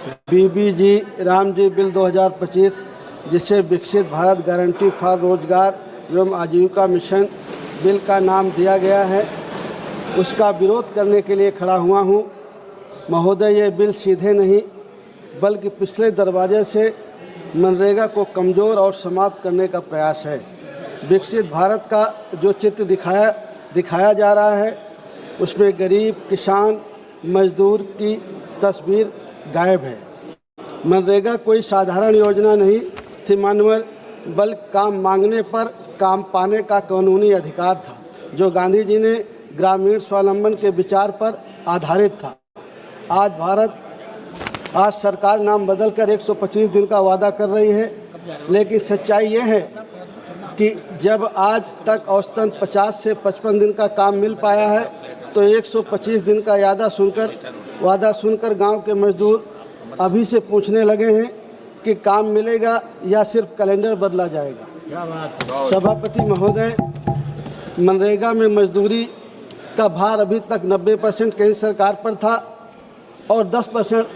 BBG Ramji bill 2025, जिसे विकसित Bharat guarantee for रोजगार एवं आजीविका मिशन बिल का नाम दिया गया है, उसका विरोध करने के लिए खड़ा हुआ हूँ। महोदय, ये बिल सीधे नहीं बल्कि पिछले दरवाजे से मनरेगा को कमज़ोर और समाप्त करने का प्रयास है। विकसित भारत का जो चित्र दिखाया जा रहा है, उसमें गरीब, किसान, मजदूर की तस्वीर गायब है। मनरेगा कोई साधारण योजना नहीं थी मानवर, बल्कि काम मांगने पर काम पाने का कानूनी अधिकार था, जो गांधी जी ने ग्रामीण स्वावलंबन के विचार पर आधारित था। आज सरकार नाम बदलकर 125 दिन का वादा कर रही है, लेकिन सच्चाई ये है कि जब आज तक औसतन 50 से 55 दिन का काम मिल पाया है, तो 125 दिन का वादा सुनकर गांव के मजदूर अभी से पूछने लगे हैं कि काम मिलेगा या सिर्फ कैलेंडर बदला जाएगा। सभापति महोदय, मनरेगा में मजदूरी का भार अभी तक 90% केंद्र सरकार पर था और 10%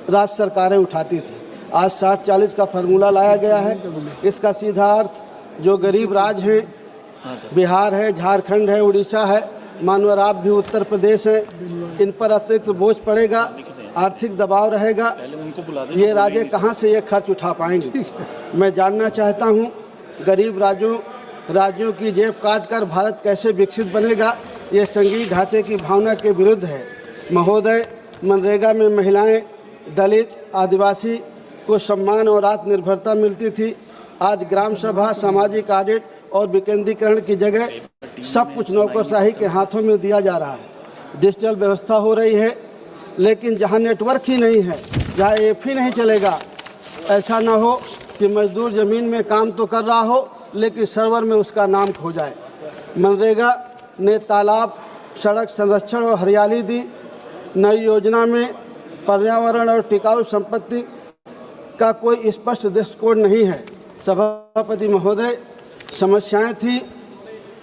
राज्य सरकारें उठाती थी। आज 60-40 का फार्मूला लाया गया है। इसका सीधा अर्थ जो गरीब राज्य हैं, बिहार है, झारखंड है, उड़ीसा है, मानवर आप भी उत्तर प्रदेश हैं, इन पर अतिरिक्त बोझ पड़ेगा, आर्थिक दबाव रहेगा। ये राज्य कहाँ से ये खर्च उठा पाएंगे? मैं जानना चाहता हूँ, गरीब राज्यों की जेब काटकर भारत कैसे विकसित बनेगा? ये संघीय ढांचे की भावना के विरुद्ध है। महोदय, मनरेगा में महिलाएं, दलित, आदिवासी को सम्मान और आत्मनिर्भरता मिलती थी। आज ग्राम सभा, सामाजिक ऑडिट और विकेंद्रीकरण की जगह सब कुछ नौकरशाही के हाथों में दिया जा रहा है। डिजिटल व्यवस्था हो रही है, लेकिन जहां नेटवर्क ही नहीं है, जहां ऐप ही नहीं चलेगा, ऐसा ना हो कि मजदूर ज़मीन में काम तो कर रहा हो लेकिन सर्वर में उसका नाम खो जाए। मनरेगा ने तालाब, सड़क संरक्षण और हरियाली दी। नई योजना में पर्यावरण और टिकाऊ संपत्ति का कोई स्पष्ट दृष्टिकोण नहीं है। सभापति महोदय, समस्याएं थी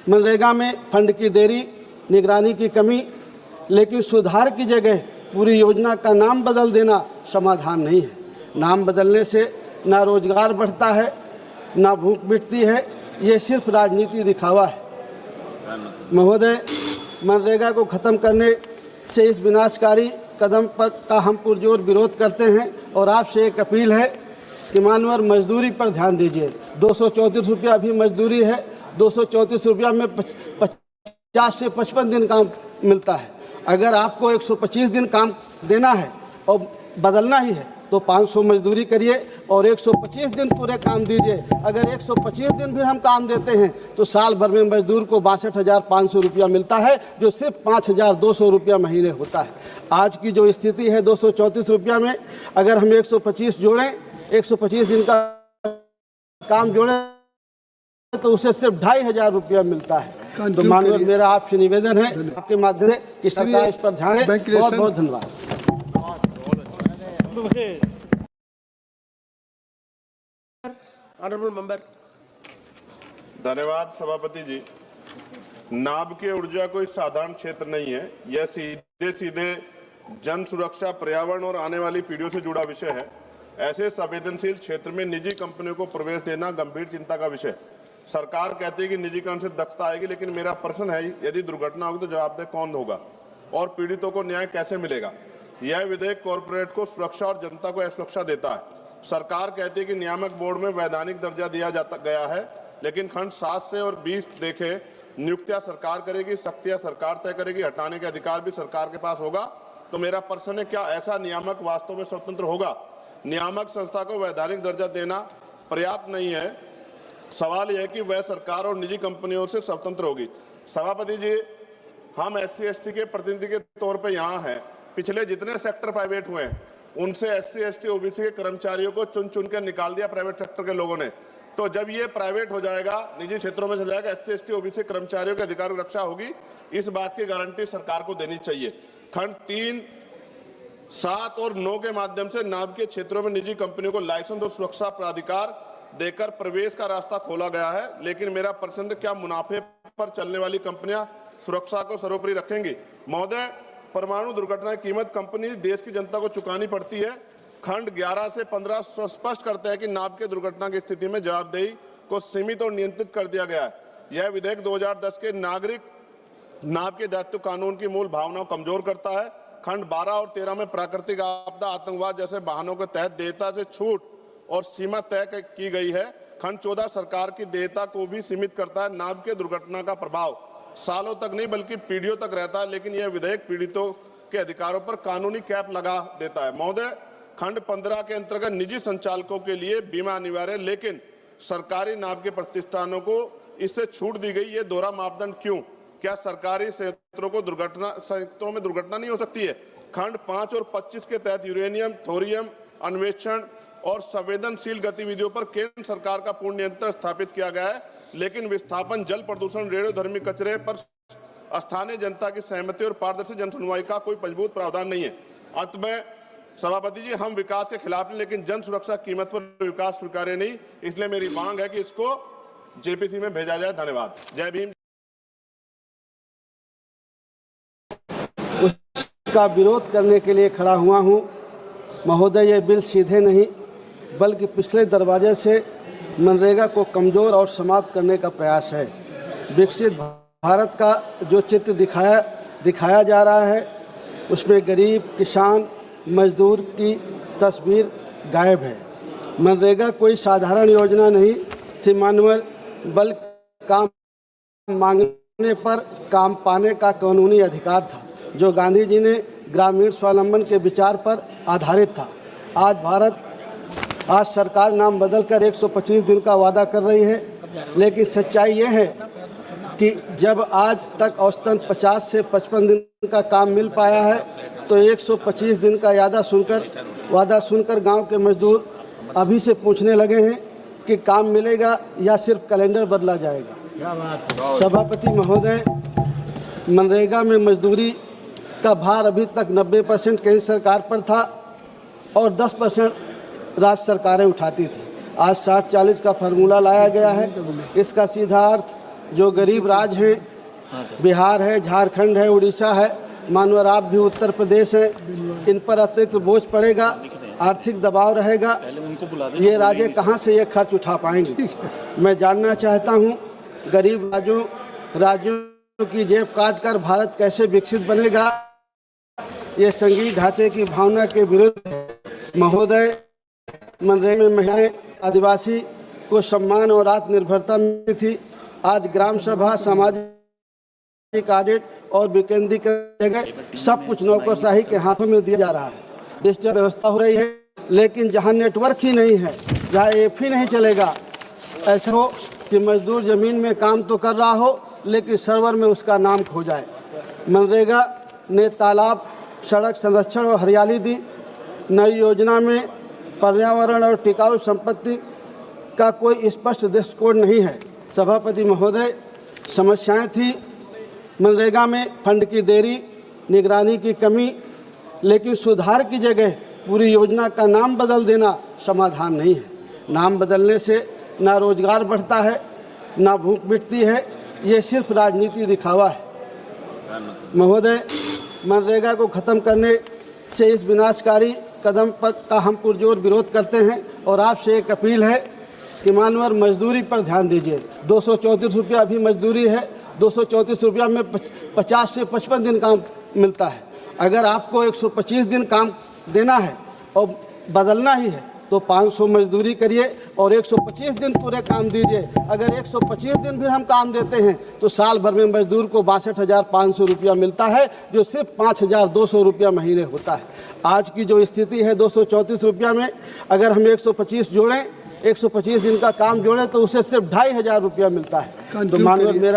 मनरेगा में फंड की देरी, निगरानी की कमी, लेकिन सुधार की जगह पूरी योजना का नाम बदल देना समाधान नहीं है। नाम बदलने से ना रोजगार बढ़ता है, ना भूख मिटती है, ये सिर्फ राजनीति दिखावा है। महोदय, मनरेगा को खत्म करने से इस विनाशकारी कदम का हम पुरजोर विरोध करते हैं और आपसे एक अपील है कि मानवर मजदूरी पर ध्यान दीजिए। 234 रुपया अभी मजदूरी है। 234 रुपया में 50 से 55 दिन काम मिलता है। अगर आपको 125 दिन काम देना है और बदलना ही है तो 500 मजदूरी करिए और 125 दिन पूरे काम दीजिए। अगर 125 दिन भी हम काम देते हैं तो साल भर में मजदूर को 62,500 रुपया मिलता है, जो सिर्फ 5,200 रुपया महीने होता है। आज की जो स्थिति है 234 रुपया में अगर हम 125 जोड़ें, 125 दिन का काम जोड़ें तो उसे सिर्फ 2,500 रुपया मिलता है। तो माननीय, मेरा आपसे निवेदन है आपके माध्यम से कि सरकार इस पर ध्यान दें। बहुत बहुत धन्यवाद। धन्यवाद सभापति जी। नाभ की ऊर्जा कोई साधारण क्षेत्र नहीं है। यह सीधे जन सुरक्षा, पर्यावरण और आने वाली पीढ़ियों से जुड़ा विषय है। ऐसे संवेदनशील क्षेत्र में निजी कंपनियों को प्रवेश देना गंभीर चिंता का विषय। सरकार कहती है कि निजीकरण से दक्षता आएगी, लेकिन मेरा प्रश्न है, यदि दुर्घटना होगी तो जवाबदेह कौन होगा और पीड़ितों को न्याय कैसे मिलेगा? यह विधेयक कॉरपोरेट को सुरक्षा और जनता को असुरक्षा देता है। सरकार कहती है कि नियामक बोर्ड में वैधानिक दर्जा दिया गया है, लेकिन खंड 7 से और 20 देखे, नियुक्तियां सरकार करेगी, शक्तियां सरकार तय करेगी, हटाने के अधिकार भी सरकार के पास होगा। तो मेरा प्रश्न है, क्या ऐसा नियामक वास्तव में स्वतंत्र होगा? नियामक संस्था को वैधानिक दर्जा देना पर्याप्त नहीं है। सवाल यह है कि वह सरकार और निजी कंपनियों से स्वतंत्र होगी। सभापति जी, हम SC/ST के प्रतिनिधि के तौर पर यहाँ हैं। पिछले जितने सेक्टर प्राइवेट हुए हैं उनसे SC/ST OBC के कर्मचारियों को चुन कर निकाल दिया प्राइवेट सेक्टर के लोगों ने। तो जब ये प्राइवेट हो जाएगा, निजी क्षेत्रों में चला जाएगा, SC/ST OBC कर्मचारियों के अधिकार की रक्षा होगी, इस बात की गारंटी सरकार को देनी चाहिए। खंड 3, 7 और 9 के माध्यम से नाभ के क्षेत्रों में निजी कंपनियों को लाइसेंस और सुरक्षा प्राधिकार देकर प्रवेश का रास्ता खोला गया है, लेकिन मेरा प्रश्न, क्या मुनाफे पर चलने वाली कंपनियां सुरक्षा को सर्वोपरि रखेंगी? महोदय, परमाणु दुर्घटना की कीमत कंपनी देश की जनता को चुकानी पड़ती है। खंड 11 से 15 स्पष्ट करते हैं कि नाव के दुर्घटना की स्थिति में जवाबदेही को सीमित और नियंत्रित कर दिया गया है। यह विधेयक 2010 के नागरिक नाव के दायित्व कानून की मूल भावनाओं को कमजोर करता है। खंड 12 और 13 में प्राकृतिक आपदा, आतंकवाद जैसे वाहनों के तहत देयता से छूट और सीमा तय की गई है। खंड 14 सरकार की देयता को भी सीमित करता है। नाव के दुर्घटना का प्रभाव सालों तक नहीं बल्कि पीढ़ियों तक रहता है, लेकिन यह विधेयक पीड़ितों के अधिकारों पर कानूनी कैप लगा देता है। महोदय, खंड 15 के अंतर्गत निजी संचालकों के लिए बीमा अनिवार्य, लेकिन सरकारी नाव के प्रतिष्ठानों को इससे छूट दी गई। ये दोहरा मापदंड क्यों? क्या सरकारी संयंत्रों में दुर्घटना नहीं हो सकती है? खंड 5 और 25 के तहत यूरेनियम, थोरियम अन्वेषण और संवेदनशील गतिविधियों पर केंद्र सरकार का पूर्ण नियंत्रण स्थापित किया गया है, लेकिन विस्थापन, जल प्रदूषण, रेडियोधर्मी कचरे पर स्थानीय जनता की सहमति और पारदर्शी जनसुनवाई का कोई मजबूत प्रावधान नहीं है। अंत में सभापति जी, हम विकास के खिलाफ नहीं, लेकिन जन सुरक्षा कीमत पर विकास स्वीकार्य नहीं। इसलिए मेरी मांग है कि इसको जेपीसी में भेजा जाए। धन्यवाद। जय भीम। उसका विरोध करने के लिए खड़ा हुआ हूं। महोदय, ये बिल सीधे नहीं बल्कि पिछले दरवाजे से मनरेगा को कमज़ोर और समाप्त करने का प्रयास है। विकसित भारत का जो चित्र दिखाया जा रहा है उसमें गरीब, किसान, मजदूर की तस्वीर गायब है। मनरेगा कोई साधारण योजना नहीं थी मानवर, बल्कि काम मांगने पर काम पाने का कानूनी अधिकार था, जो गांधी जी ने ग्रामीण स्वावलंबन के विचार पर आधारित था। आज सरकार नाम बदलकर 125 दिन का वादा कर रही है, लेकिन सच्चाई ये है कि जब आज तक औसतन 50 से 55 दिन का काम मिल पाया है, तो 125 दिन का वादा सुनकर गांव के मजदूर अभी से पूछने लगे हैं कि काम मिलेगा या सिर्फ कैलेंडर बदला जाएगा। सभापति महोदय, मनरेगा में मजदूरी का भार अभी तक 90% केंद्र सरकार पर था और 10% राज्य सरकारें उठाती थी। आज 60-40 का फार्मूला लाया गया है। इसका सीधा अर्थ जो गरीब राज्य हैं, बिहार है, झारखंड है, उड़ीसा है, मानवर आप भी उत्तर प्रदेश हैं, इन पर अतिरिक्त बोझ पड़ेगा, आर्थिक दबाव रहेगा। ये राज्य कहाँ से ये खर्च उठा पाएंगे? मैं जानना चाहता हूँ, गरीब राज्यों की जेब काटकर भारत कैसे विकसित बनेगा? ये संघीय ढांचे की भावना के विरुद्ध है। महोदय, मनरेगा में महिलाएं, आदिवासी को सम्मान और आत्मनिर्भरता मिली थी। आज ग्राम सभा, सामाजिक ऑडिट और विकेंद्रीकरण सब कुछ नौकरशाही के हाथों में दिया जा रहा है। डिजिटल व्यवस्था हो रही है, लेकिन जहां नेटवर्क ही नहीं है, जहां ऐप ही नहीं चलेगा, ऐसा हो कि मजदूर जमीन में काम तो कर रहा हो लेकिन सर्वर में उसका नाम खो जाए। मनरेगा ने तालाब, सड़क संरक्षण और हरियाली दी। नई योजना में पर्यावरण और टिकाऊ संपत्ति का कोई स्पष्ट दृष्टिकोण नहीं है। सभापति महोदय, समस्याएं थी मनरेगा में फंड की देरी, निगरानी की कमी, लेकिन सुधार की जगह पूरी योजना का नाम बदल देना समाधान नहीं है। नाम बदलने से ना रोजगार बढ़ता है, ना भूख मिटती है, ये सिर्फ राजनीति दिखावा है। महोदय, मनरेगा को खत्म करने से इस विनाशकारी कदम पर का हम पुरजोर विरोध करते हैं और आपसे एक अपील है कि मानवर मजदूरी पर ध्यान दीजिए। 234 रुपया अभी मजदूरी है। 234 रुपया में 50 से 55 दिन काम मिलता है। अगर आपको 125 दिन काम देना है और बदलना ही है तो 500 मजदूरी करिए और 125 दिन पूरे काम दीजिए। अगर 125 दिन भी हम काम देते हैं तो साल भर में मजदूर को 62,500 रुपया मिलता है, जो सिर्फ 5,200 रुपया महीने होता है। आज की जो स्थिति है 234 रुपया में अगर हम 125 जोड़ें, 125 दिन का काम जोड़ें तो उसे सिर्फ 2,500 रुपया मिलता है। तो मानव मेरा